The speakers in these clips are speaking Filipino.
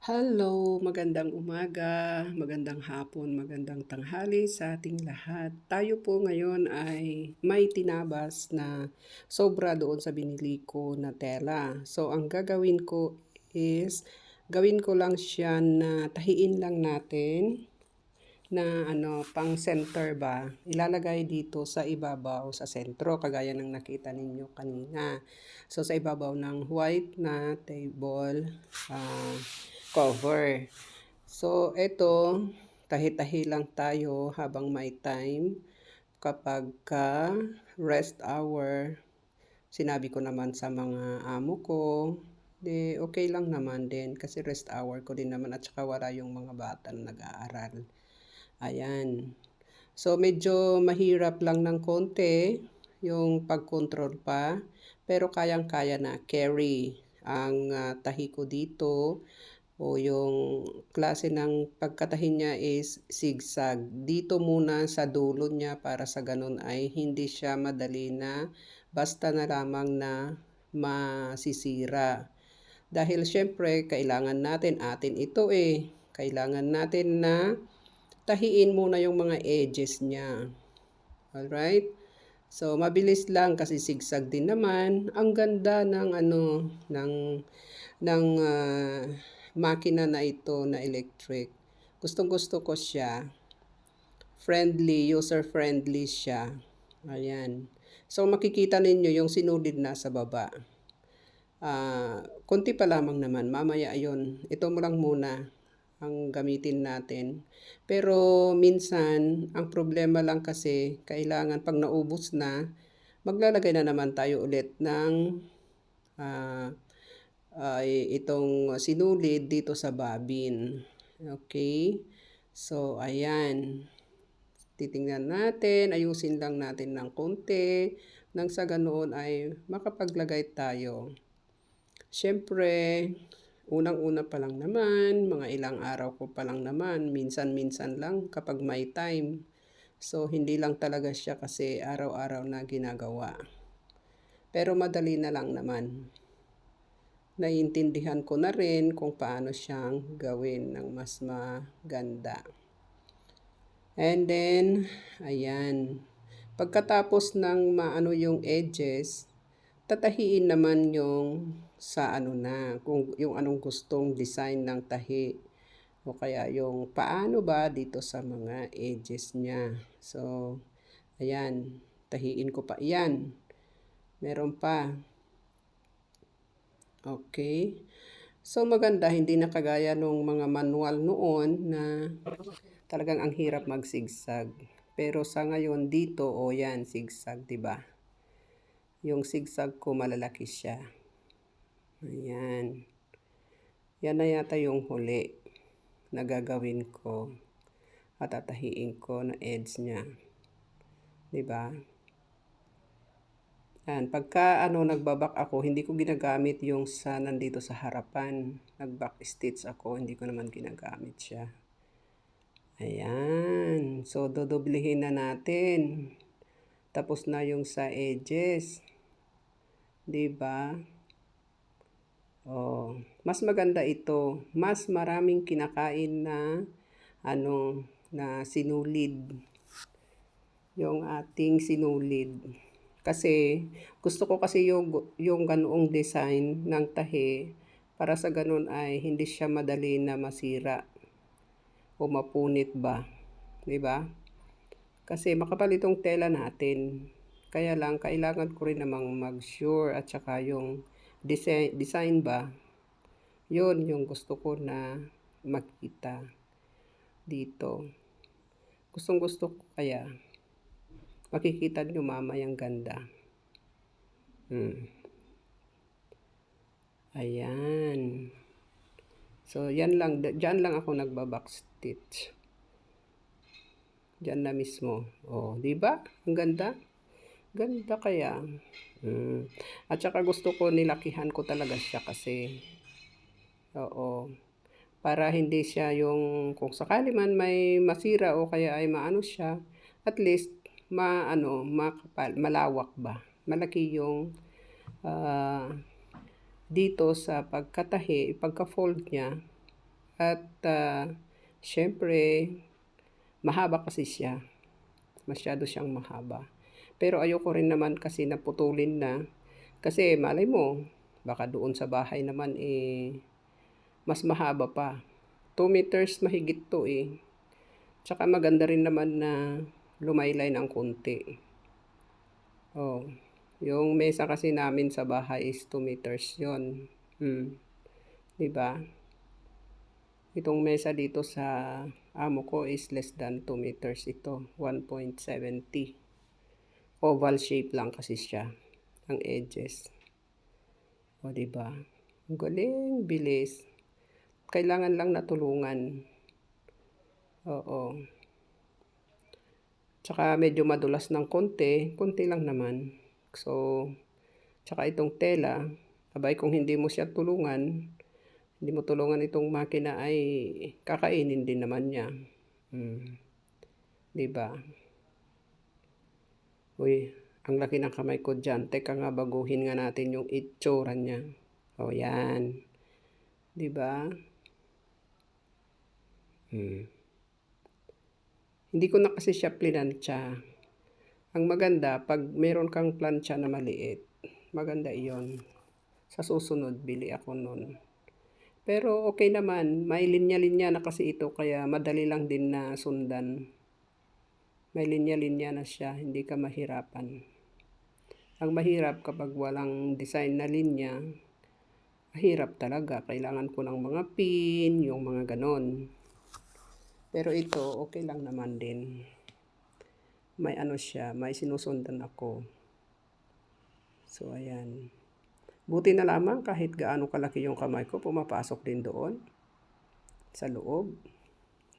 Hello, magandang umaga, magandang hapon, magandang tanghali sa ating lahat. Tayo po ngayon ay may tinabas na sobra doon sa binili ko na tela. So, ang gagawin ko is, gawin ko lang siya na tahiin lang natin na pang center ba. Ilalagay dito sa ibabaw sa sentro, kagaya ng nakita ninyo kanina. So, sa ibabaw ng white na table, cover. So, eto, tahi-tahi lang tayo habang may time. Kapag ka rest hour, sinabi ko naman sa mga amo ko, okay lang naman din kasi rest hour ko din naman at saka wala yung mga bata na nag-aaral. Ayan. So, medyo mahirap lang ng konti yung pag-control pa, pero kayang-kaya na carry ang tahi ko dito o yung klase ng pagkatahi niya is zigzag. Dito muna sa dulo niya para sa ganun ay hindi siya madali na basta na lamang na masisira. Dahil syempre, kailangan natin atin ito eh. Kailangan natin na tahiin muna yung mga edges niya. Alright? So, mabilis lang kasi zigzag din naman. Ang ganda ng makina na ito na electric. Gustong-gusto ko siya. Friendly, user-friendly siya. Ayan. So, makikita ninyo yung sinulid na sa baba. Konti pa lamang naman. Mamaya ayon. Ito mo lang muna ang gamitin natin. Pero minsan, ang problema lang kasi, kailangan pag naubos na, maglalagay na naman tayo ulit ng itong sinulid dito sa babin. Okay? So, ayan. Titingnan natin, ayusin lang natin ng konti, nang sa ganoon ay makapaglagay tayo. Siyempre, unang-una pa lang naman, mga ilang araw ko pa lang naman, minsan-minsan lang kapag may time. So, hindi lang talaga siya kasi araw-araw na ginagawa. Pero madali na lang naman. Naiintindihan ko na rin kung paano siyang gawin ng mas maganda. And then, ayan. Pagkatapos ng maano yung edges, tatahiin naman yung sa kung yung anong gustong design ng tahi. O kaya yung paano ba dito sa mga edges niya. So, ayan. Tahiin ko pa. Ayan. Meron pa. Okay. So, maganda. Hindi na kagaya nung mga manual noon na talagang ang hirap mag-zigzag. Pero sa ngayon dito, yan, zigzag, 'di ba? Yung zigzag ko malalaki siya. Ayan. Yan na yata yung huli na gagawin ko at tatahiin ko na edge niya. 'Di ba? Yan, pagka nagbabak ako, hindi ko ginagamit yung sa nandito sa harapan. Nag-back stitch ako, hindi ko naman ginagamit siya. Ayan. So, dodoblehin na natin. Tapos na yung sa edges. 'Di ba? Oh, mas maganda ito. Mas maraming kinakain na na sinulid. Yung ating sinulid. Kasi gusto ko kasi yung ganoong design ng tahi para sa ganun ay hindi siya madali na masira o mapunit ba, 'di ba? Kasi makapal itong tela natin. Kaya lang kailangan ko rin namang mag-sure at saka yung design ba, yun yung gusto ko na makita dito. Gustong-gusto ko kaya. Makikita nyo mamayang ganda. Ayan. So, yan lang. Diyan lang ako nagbaback stitch. Diyan na mismo. Oh, di ba? Ang ganda. Ganda kaya. At saka gusto ko nilakihan ko talaga siya kasi para hindi siya yung kung sakali man may masira o kaya ay maano siya, at least makapal, malawak ba. Malaki yung dito sa pagkatahi, pagka-fold niya, At siyempre, mahaba kasi siya. Masyado siyang mahaba. Pero ayoko rin naman kasi na putulin na. Kasi malay mo, baka doon sa bahay naman mas mahaba pa. 2 meters mahigit to eh. Tsaka maganda rin naman na lumaylay ng konti. Oh, yung mesa kasi namin sa bahay is 2 meters yon. 'Di ba? Itong mesa dito sa amo ko is less than 2 meters ito, 1.70. Oval shape lang kasi siya, ang edges. O, 'di ba? Ang galing, bilis. Kailangan lang natulungan. Oo. Tsaka medyo madulas ng konti, konti lang naman. So, tsaka itong tela, abay kung hindi mo siya tulungan, hindi mo tulungan itong makina ay kakainin din naman niya. 'Di ba? Uy, ang laki ng kamay ko dyan. Teka nga, baguhin nga natin yung itsura niya. O, yan. 'Di ba? Hindi ko na kasi siya plinansya. Ang maganda, pag meron kang plancha na maliit, maganda iyon. Sa susunod, bili ako nun. Pero okay naman, may linya-linya na kasi ito, kaya madali lang din na sundan. May linya-linya na siya, hindi ka mahirapan. Ang mahirap kapag walang design na linya, mahirap talaga. Kailangan ko ng mga pin, yung mga ganon. Pero ito, okay lang naman din. May ano siya, may sinusundan ako. So, ayan. Buti na lamang kahit gaano kalaki yung kamay ko, pumapasok din doon sa loob.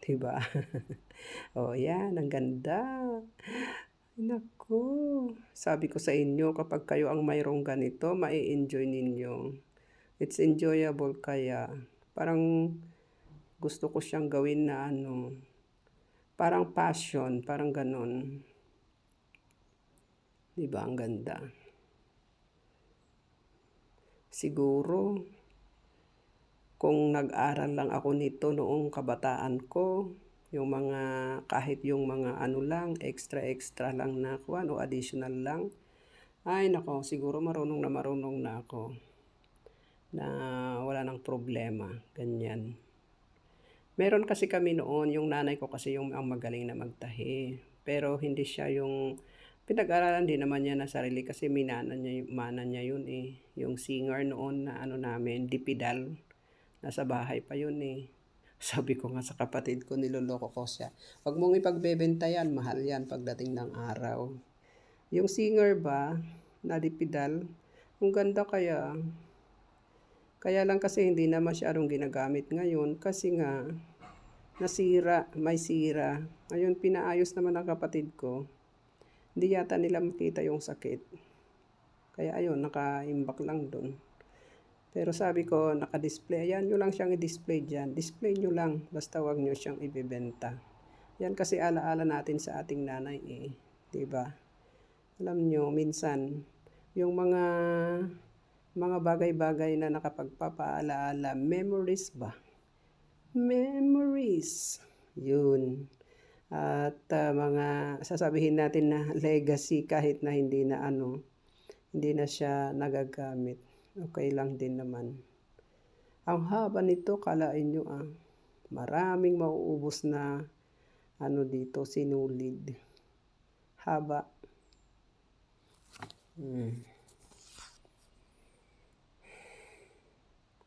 Diba? O, yan. Ang ganda. Naku. Sabi ko sa inyo, kapag kayo ang mayroong ganito, mai-enjoy ninyo. It's enjoyable kaya. Parang gusto ko siyang gawin na ano, parang passion, parang ganon. Diba? Ang ganda. Siguro, kung nag-aral lang ako nito noong kabataan ko, yung mga, kahit yung mga ano lang, extra lang na kuwan o additional lang, ay nako, siguro marunong na ako. Na wala nang problema, ganyan. Meron kasi kami noon, yung nanay ko kasi yung ang magaling na magtahi. Pero hindi siya yung, pinag-aralan din naman niya na sarili kasi mana niya yun eh. Yung singer noon na ano namin, Dipidal. Nasa bahay pa yun eh. Sabi ko nga sa kapatid ko, niloloko ko siya. Huwag mong ipagbebenta yan, mahal yan pagdating ng araw. Yung singer ba, na Dipidal, ang ganda kaya. Kaya lang kasi hindi na masyadong ginagamit ngayon kasi nga nasira, may sira. Ayun, pinaayos naman ng kapatid ko. Hindi yata nila makita yung sakit. Kaya ayun, naka-imbak lang dun. Pero sabi ko, naka-display. Ayan nyo lang siyang i-display dyan. Display nyo lang, basta wag nyo siyang ibibenta. Yan kasi alaala natin sa ating nanay eh. Diba? Alam nyo, minsan, yung mga bagay-bagay na nakapagpapaalaala, memories ba? Memories. Yun. At mga sasabihin natin na legacy kahit na hindi na ano, hindi na siya nagagamit. Okay lang din naman. Ang haba nito, kalain nyo maraming mauubos na ano dito, sinulid. Haba.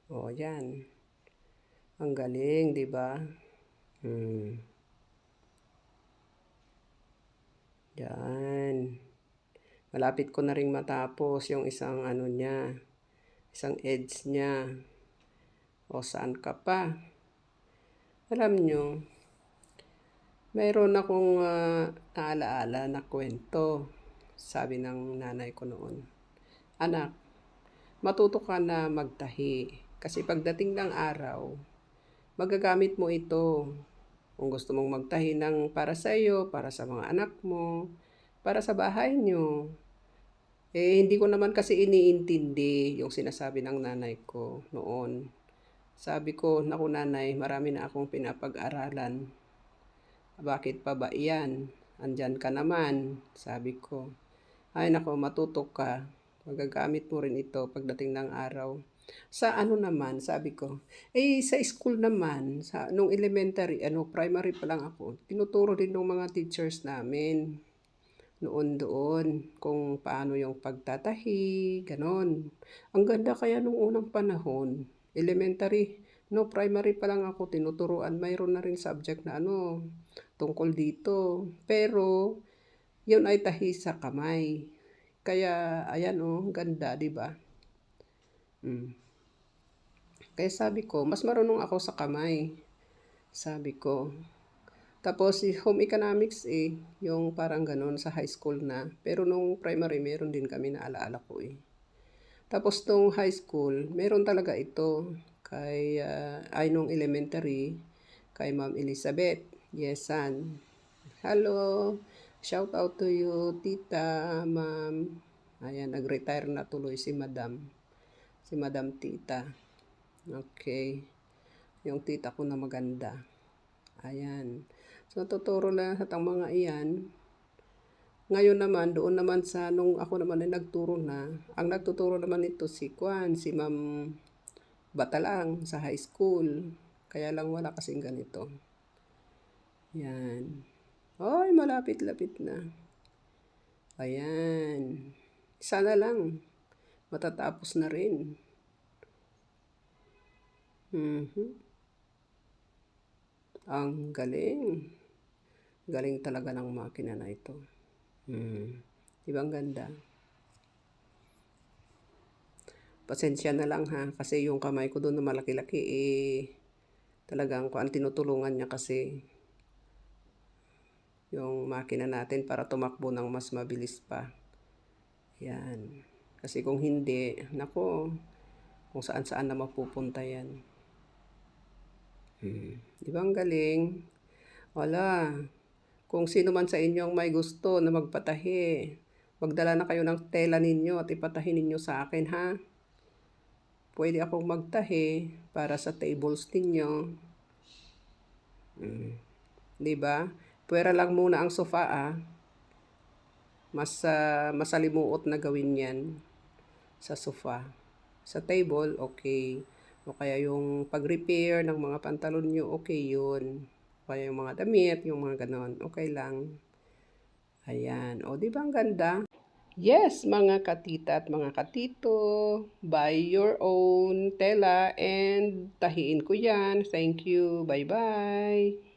O, yan. Ang galing, di ba? Yan. Malapit ko na ring matapos yung isang ano niya, isang edge niya. O, saan ka pa? Alam nyo, mayroon akong naalaala na kwento. Sabi ng nanay ko noon, anak, matuto ka na magtahi. Kasi pagdating ng araw, magagamit mo ito. Kung gusto mong magtahi ng para sa iyo, para sa mga anak mo, para sa bahay nyo. Hindi ko naman kasi iniintindi yung sinasabi ng nanay ko noon. Sabi ko, naku nanay, marami na akong pinapag-aralan. Bakit pa ba iyan? Andyan ka naman, sabi ko. Ay nako, matuto ka. Magagamit mo rin ito pagdating ng araw. Sa ano naman, sabi ko, sa school naman, nung elementary, primary pa lang ako, tinuturo din ng mga teachers namin noon doon kung paano yung pagtatahi, ganon. Ang ganda kaya nung unang panahon, elementary, no, primary pa lang ako tinuturuan, mayroon na rin subject na tungkol dito. Pero, yun ay tahi sa kamay. Kaya, ayan ganda, di ba? Kaya sabi ko, mas marunong ako sa kamay. Sabi ko. Tapos, home economics yung parang ganun sa high school na. Pero nung primary, meron din kami na alaala ko Tapos nung high school, meron talaga ito kay, nung elementary, kay Ma'am Elizabeth Yesan. Hello, shout out to you, tita, ma'am. Ayan, nag-retire na tuloy si Madam. Si Madam Tita. Okay. Yung tita ko na maganda. Ayan. So, tuturo lahat ang mga iyan. Ngayon naman, doon naman sa, nung ako naman ay nagturo na, ang nagtuturo naman ito si Ma'am Batalang sa high school. Kaya lang wala kasing ganito. Yan. Ay, malapit-lapit na. Ayan. Sana lang, matatapos na rin. Ang galing. Galing talaga ng makina na ito. Diba ang ganda? Pasensya na lang ha, kasi yung kamay ko doon na malaki-laki talagang kung tinutulungan niya kasi yung makina natin para tumakbo ng mas mabilis pa. Yan. Kasi kung hindi, nako, kung saan-saan na mapupunta yan. Diba ang galing? Wala. Kung sino man sa inyo ang may gusto na magpatahi, magdala na kayo ng tela ninyo at ipatahi ninyo sa akin ha. Pwede akong magtahi para sa tables ninyo. Diba? Pwera lang muna ang sofa Mas masalimuot na gawin yan sa sofa. Sa table, okay. O kaya yung pag-repair ng mga pantalon nyo, okay yun. O kaya yung mga damit, yung mga ganon, okay lang. Ayan. O, di ba ang ganda? Yes, mga katita at mga katito, buy your own tela and tahiin ko yan. Thank you. Bye-bye.